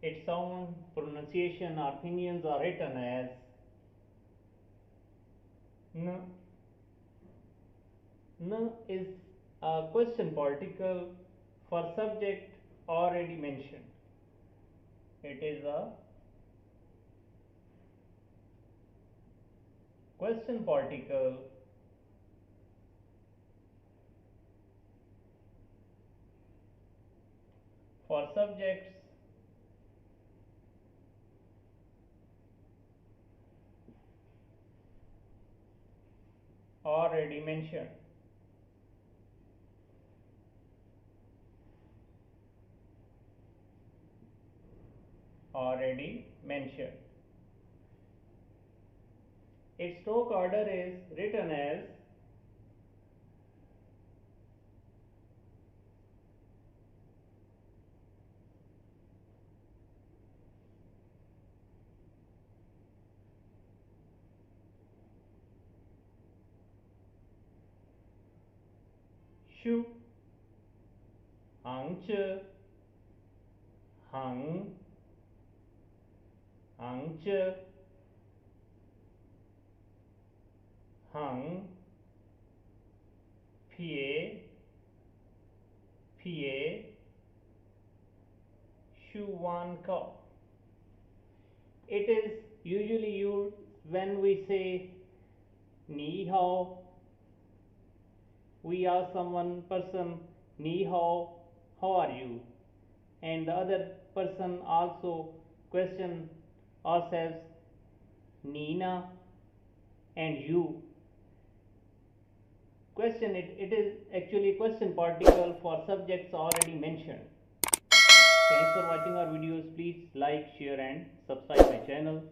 Its sound, pronunciation, or opinions are written as n. N is a question particle for subject already mentioned. It is a question particle for subjects already mentioned. Already mentioned. Its stroke order is written as shu, ang ch, hang, ang ch, hang, pie, pie, shu wan ka. It is usually used when we say ni hao. We ask someone person ni hao, how are you? And the other person also question ourselves Nina and you. Question it is actually a question particle for subjects already mentioned. Thanks for watching our videos. Please like, share and subscribe my channel.